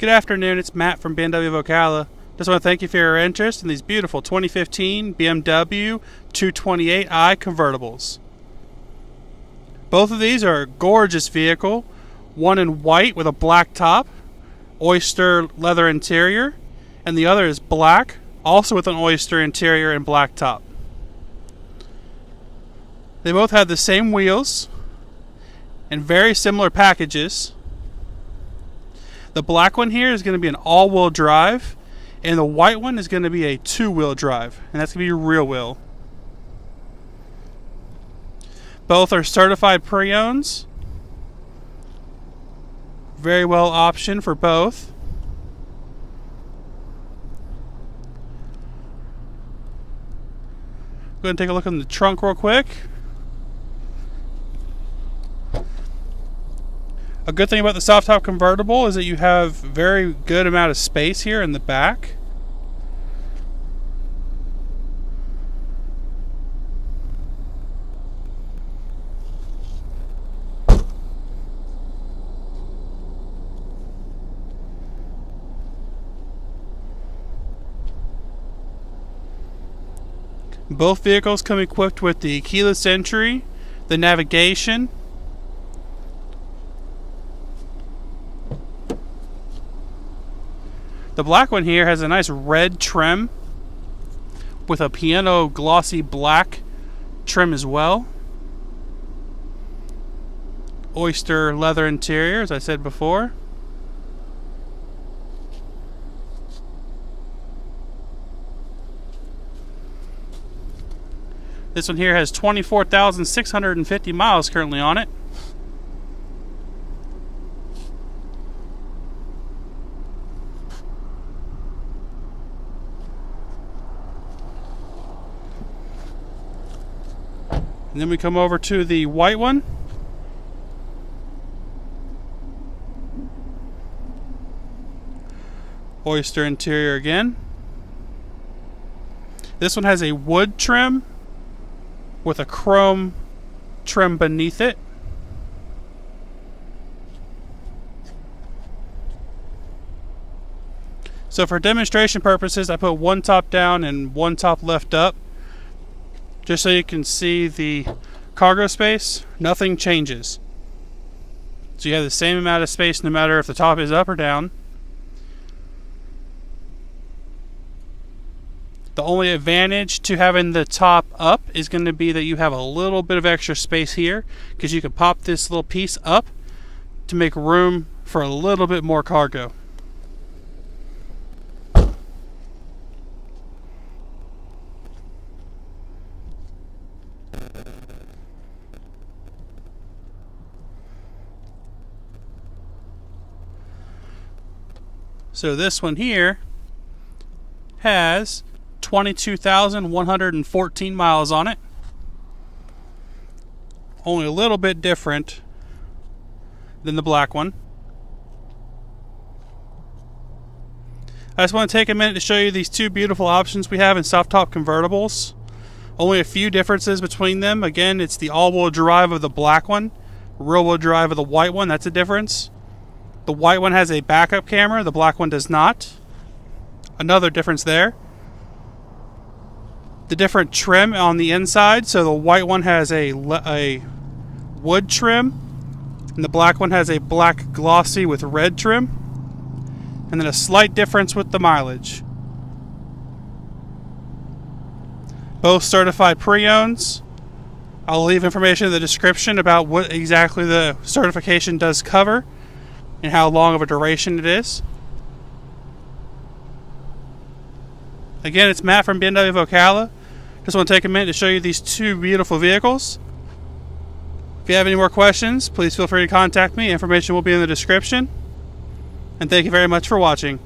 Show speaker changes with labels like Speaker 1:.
Speaker 1: Good afternoon, it's Matt from BMW of Ocala. Just want to thank you for your interest in these beautiful 2015 BMW 228i convertibles. Both of these are a gorgeous vehicle, one in white with a black top, Oyster leather interior, and the other is black, also with an Oyster interior and black top. They both have the same wheels and very similar packages. The black one here is going to be an all-wheel drive, and the white one is going to be a two-wheel drive, and that's going to be rear wheel. Both are certified pre-owns. Very well optioned for both. Go ahead and take a look in the trunk real quick. A good thing about the soft top convertible is that you have very good amount of space here in the back. Both vehicles come equipped with the keyless entry, the navigation, the black one here has a nice red trim with a piano glossy black trim as well. Oyster leather interior, as I said before. This one here has 24,650 miles currently on it. And then we come over to the white one. Oyster interior again. This one has a wood trim with a chrome trim beneath it. So for demonstration purposes, I put one top down and one top left up, just so you can see the cargo space. Nothing changes. So you have the same amount of space no matter if the top is up or down. The only advantage to having the top up is going to be that you have a little bit of extra space here, because you can pop this little piece up to make room for a little bit more cargo. So this one here has 22,114 miles on it. Only a little bit different than the black one. I just want to take a minute to show you these two beautiful options we have in soft top convertibles. Only a few differences between them. Again, it's the all-wheel drive of the black one, rear-wheel drive of the white one. That's a difference. The white one has a backup camera, the black one does not. Another difference there. The different trim on the inside, so the white one has a wood trim, and the black one has a black glossy with red trim, and then a slight difference with the mileage. Both certified pre-owns. I'll leave information in the description about what exactly the certification does cover and how long of a duration it is. Again, it's Matt from BMW of Ocala. Just want to take a minute to show you these two beautiful vehicles. If you have any more questions, please feel free to contact me. Information will be in the description. And thank you very much for watching.